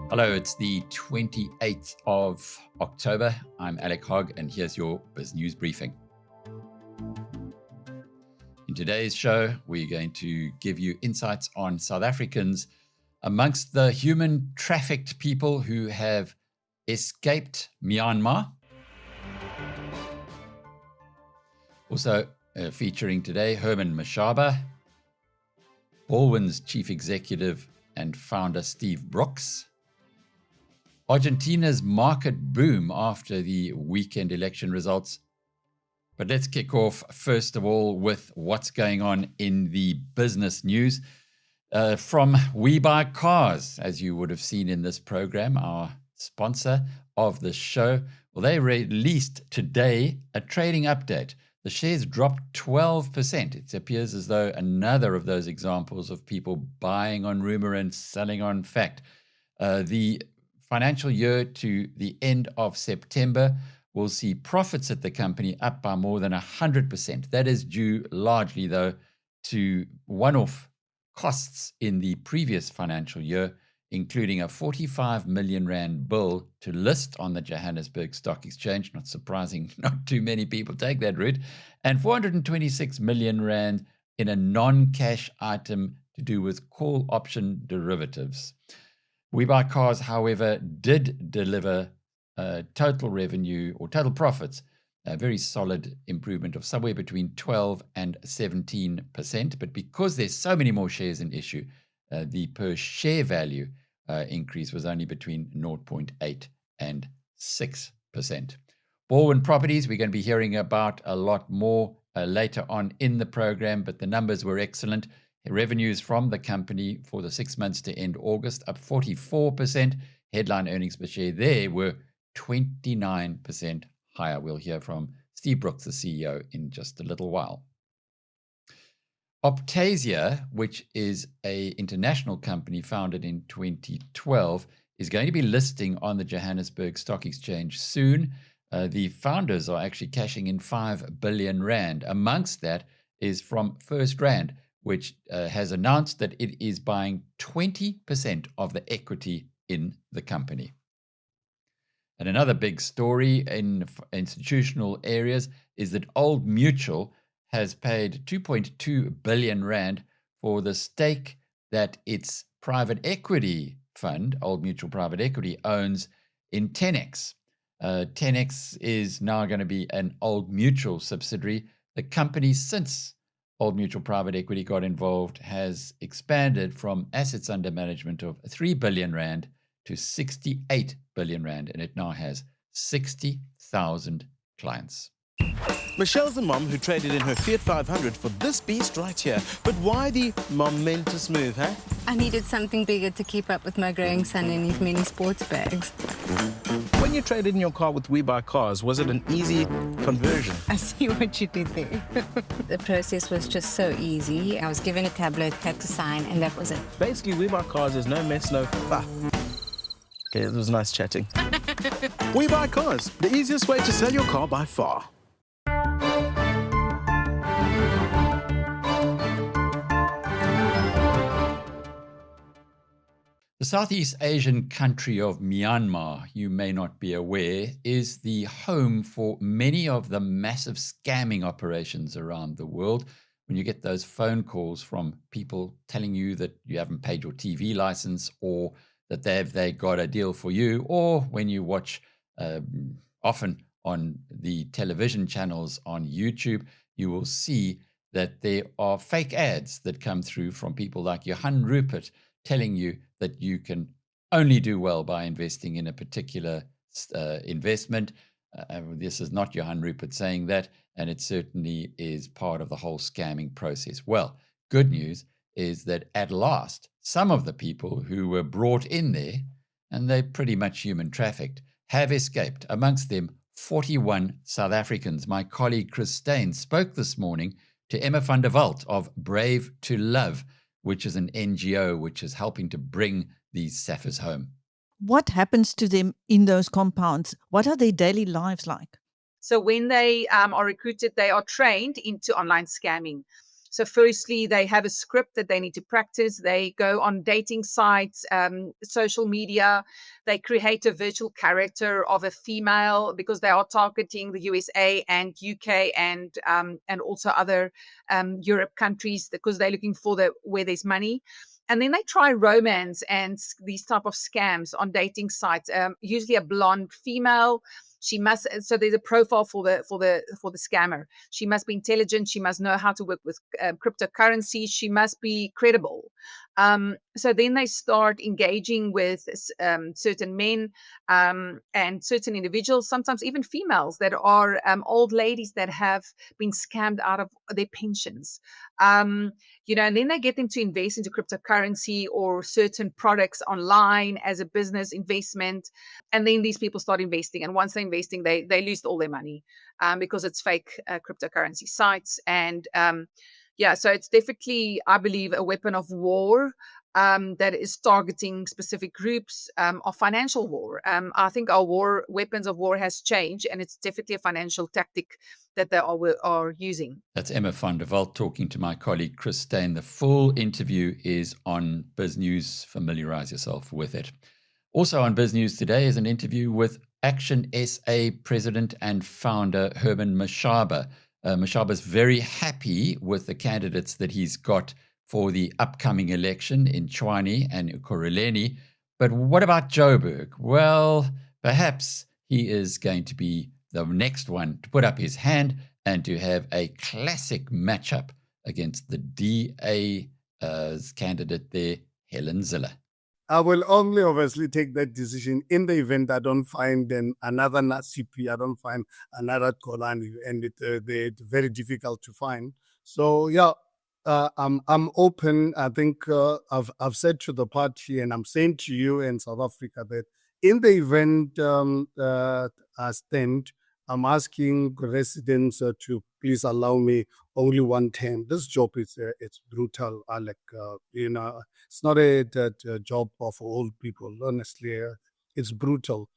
Hello, it's the 28th of October. I'm Alec Hogg, and here's your BizNews Briefing. In today's show, we're going to give you insights on South Africans amongst the human trafficked people who have escaped Myanmar. Also featuring today, Herman Mashaba, Balwin's chief executive and founder Steve Brooks, Argentina's market boom after the weekend election results. But let's kick off, first of all, with what's going on in the business news. From WeBuyCars, as you would have seen in this program, our sponsor of the show. Well, they released today a trading update. The shares dropped 12%. It appears as though another of those examples of people buying on rumor and selling on fact. The financial year to the end of September will see profits at the company up by more than 100%. That is due largely, though, to one-off costs in the previous financial year, including a 45 million rand bill to list on the Johannesburg Stock Exchange. Not surprising, not too many people take that route. And 426 million rand in a non-cash item to do with call option derivatives. WeBuyCars, however, did deliver total revenue or total profits, a very solid improvement of somewhere between 12 and 17%. But because there's so many more shares in issue, the per share value increase was only between 0.8 and 6%. Balwin Properties, we're going to be hearing about a lot more later on in the program, but the numbers were excellent. Revenues from the company for the 6 months to end August up 44%. Headline earnings per share there were 29% higher. We'll hear from Steve Brooks, the CEO, in just a little while. Optasia, which is an international company founded in 2012, is going to be listing on the Johannesburg Stock Exchange soon. The founders are actually cashing in 5 billion rand. Amongst that is from firstrand, which has announced that it is buying 20% of the equity in the company. And another big story in institutional areas is that Old Mutual has paid 2.2 billion rand for the stake that its private equity fund, Old Mutual Private Equity, owns in technics. Technics is now going to be an Old Mutual subsidiary. The company, since Old Mutual Private Equity got involved, has expanded from assets under management of 3 billion rand to 68 billion rand, and it now has 60,000 clients. Michelle's a mom who traded in her Fiat 500 for this beast right here. But why the momentous move, huh? I needed something bigger to keep up with my growing son and his many sports bags. When you traded in your car with WeBuyCars, was it an easy conversion? I see what you did there. The process was just so easy. I was given a tablet, had to sign, and that was it. Basically, WeBuyCars is no mess, no fuss. Okay, it was nice chatting. WeBuyCars, the easiest way to sell your car by far. The Southeast Asian country of Myanmar, you may not be aware, is the home for many of the massive scamming operations around the world. When you get those phone calls from people telling you that you haven't paid your TV license, or that they got a deal for you, or when you watch often on the television channels on YouTube, you will see that there are fake ads that come through from people like Johan Rupert telling you that you can only do well by investing in a particular investment. This is not Johan Rupert saying that, and it certainly is part of the whole scamming process. Well, good news is that at last, some of the people who were brought in there, and they're pretty much human trafficked, have escaped. Amongst them, 41 South Africans. My colleague Chris Steyn spoke this morning to Emma van der Walt of Brave to Love, which is an NGO which is helping to bring these Saffers home. What happens to them in those compounds? What are their daily lives like? So when they are recruited, they are trained into online scamming. So firstly, they have a script that they need to practice. They go on dating sites, social media. They create a virtual character of a female because they are targeting the USA and UK and also other Europe countries because they're looking for where there's money. And then they try romance and these type of scams on dating sites. Usually a blonde female. She must. So there's a profile for the scammer. She must be intelligent. She must know how to work with cryptocurrency. She must be credible. So then they start engaging with certain men and certain individuals, sometimes even females that are old ladies that have been scammed out of their pensions. And then they get them to invest into cryptocurrency or certain products online as a business investment. And then these people start investing. And once they're investing, they lose all their money because it's fake cryptocurrency sites. And so it's definitely, I believe, a weapon of war that is targeting specific groups of financial war. I think our weapons of war has changed, and it's definitely a financial tactic that they are using. That's Emma van der Walt talking to my colleague Chris Steyn. The full interview is on BizNews. Familiarize yourself with it. Also on BizNews today is an interview with Action SA president and founder Herman Mashaba. Mashaba is very happy with the candidates that he's got for the upcoming election in Tshwane and Ekurhuleni. But what about Joburg? Well, perhaps he is going to be the next one to put up his hand and to have a classic matchup against the DA's candidate there, Helen Zille. I will only obviously take that decision in the event I don't find another Nasipi, I don't find another Kolani, and they're very difficult to find. So I'm open. I think I've said to the party, and I'm saying to you in South Africa that in the event I stand, I'm asking residents to please allow me only one term. This job is it's brutal, Alec. It's not a job for old people. Honestly, it's brutal.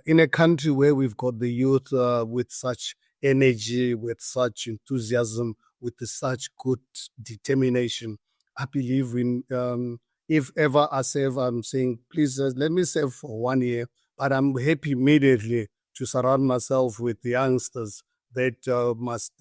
In a country where we've got the youth with such energy, with such enthusiasm, with such good determination, I believe in. If ever I serve, I'm saying, please let me serve for 1 year, but I'm happy immediately to surround myself with the youngsters that must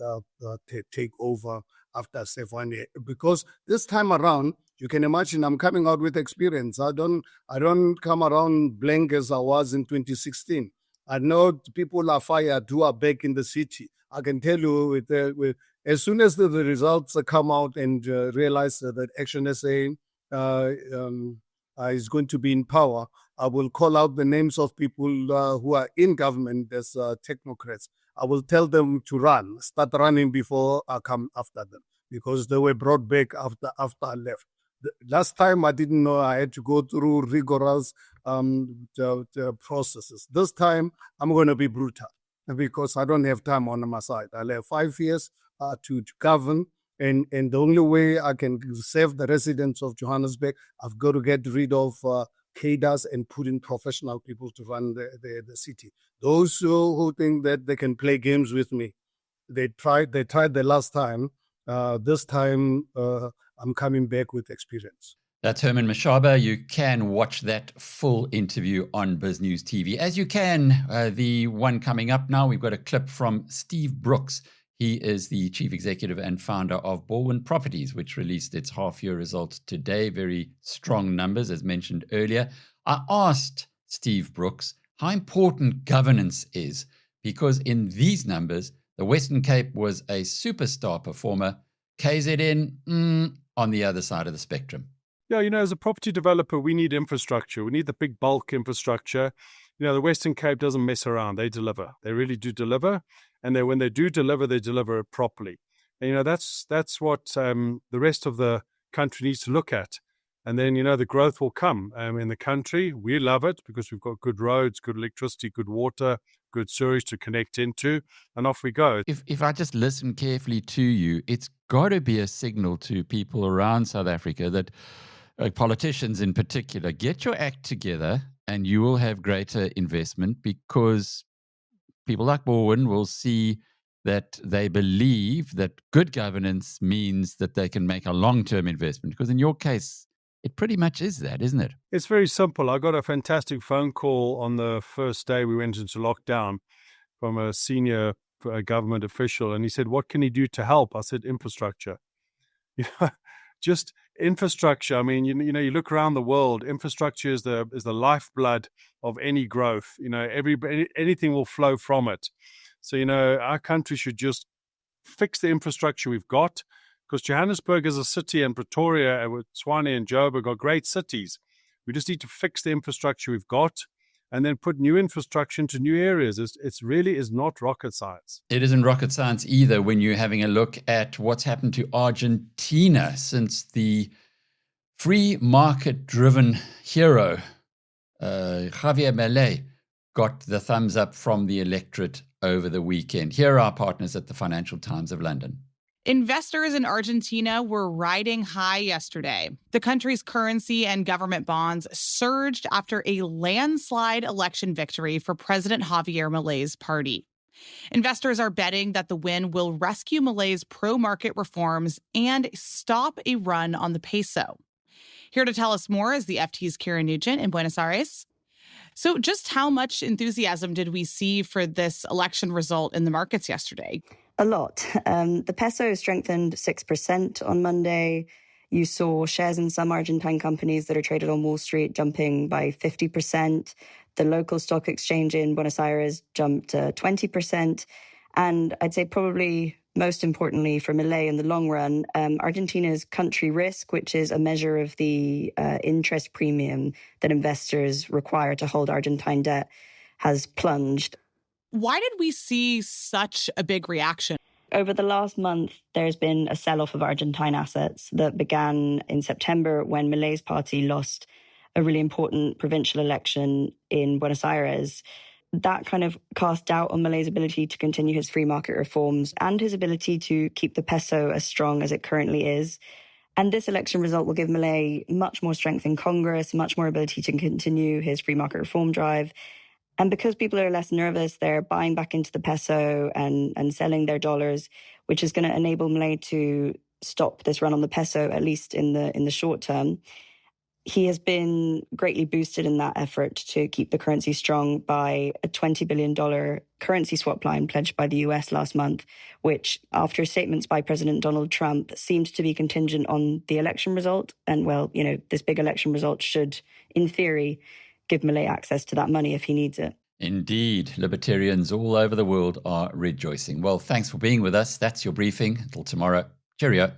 take over after I serve 1 year. Because this time around, you can imagine I'm coming out with experience. I don't come around blank as I was in 2016. I know people are fired who are back in the city. I can tell you as soon as the results come out and realize that Action SA is going to be in power, I will call out the names of people who are in government as technocrats. I will tell them to start running before I come after them, because they were brought back after I left. Last time I didn't know I had to go through rigorous processes. This time I'm going to be brutal because I don't have time on my side. I'll have 5 years to govern. And the only way I can save the residents of Johannesburg, I've got to get rid of cadres and put in professional people to run the city. Those who think that they can play games with me, they tried the last time. This time, I'm coming back with experience. That's Herman Mashaba. You can watch that full interview on BizNews TV. As you can, the one coming up now, we've got a clip from Steve Brooks. He is the chief executive and founder of Balwin Properties, which released its half-year results today. Very strong numbers, as mentioned earlier. I asked Steve Brooks how important governance is, because in these numbers, the Western Cape was a superstar performer. KZN, on the other side of the spectrum. Yeah, as a property developer, we need infrastructure. We need the big bulk infrastructure. The Western Cape doesn't mess around. They deliver. They really do deliver. And when they do deliver, they deliver it properly. And, that's what the rest of the country needs to look at. And then, the growth will come in the country. We love it because we've got good roads, good electricity, good water, good sewage to connect into, and off we go. If I just listen carefully to you, it's got to be a signal to people around South Africa that politicians in particular, get your act together and you will have greater investment, because people like Balwin will see that they believe that good governance means that they can make a long-term investment. Because in your case, it pretty much is that, isn't it? It's very simple. I got a fantastic phone call on the first day we went into lockdown from a senior government official, and he said, "What can he do to help?" I said, "Infrastructure." Just infrastructure. I mean, you look around the world, infrastructure is the lifeblood of any growth. Anything will flow from it. So, our country should just fix the infrastructure we've got, because Johannesburg is a city, and Pretoria and Tshwane and Joburg are great cities. We just need to fix the infrastructure we've got and then put new infrastructure into new areas. It really is not rocket science. It isn't rocket science either when you're having a look at what's happened to Argentina since the free market-driven hero, Javier Milei, got the thumbs up from the electorate over the weekend. Here are our partners at the Financial Times of London. Investors in Argentina were riding high yesterday. The country's currency and government bonds surged after a landslide election victory for President Javier Milei's party. Investors are betting that the win will rescue Milei's pro-market reforms and stop a run on the peso. Here to tell us more is the FT's Kira Nugent in Buenos Aires. So just how much enthusiasm did we see for this election result in the markets yesterday? A lot. The peso strengthened 6% on Monday. You saw shares in some Argentine companies that are traded on Wall Street jumping by 50%. The local stock exchange in Buenos Aires jumped 20%. And I'd say probably most importantly for Milei in the long run, Argentina's country risk, which is a measure of the interest premium that investors require to hold Argentine debt, has plunged. Why did we see such a big reaction? Over the last month, there's been a sell-off of Argentine assets that began in September when Milei's party lost a really important provincial election in Buenos Aires. That kind of cast doubt on Milei's ability to continue his free market reforms and his ability to keep the peso as strong as it currently is. And this election result will give Milei much more strength in Congress, much more ability to continue his free market reform drive. And because people are less nervous, they're buying back into the peso and selling their dollars, which is going to enable Milei to stop this run on the peso, at least in the short term. He has been greatly boosted in that effort to keep the currency strong by a $20 billion currency swap line pledged by the US last month, which, after statements by President Donald Trump, seems to be contingent on the election result. And, well, this big election result should, in theory, give Milei access to that money if he needs it. Indeed. Libertarians all over the world are rejoicing. Well, thanks for being with us. That's your briefing. Until tomorrow. Cheerio.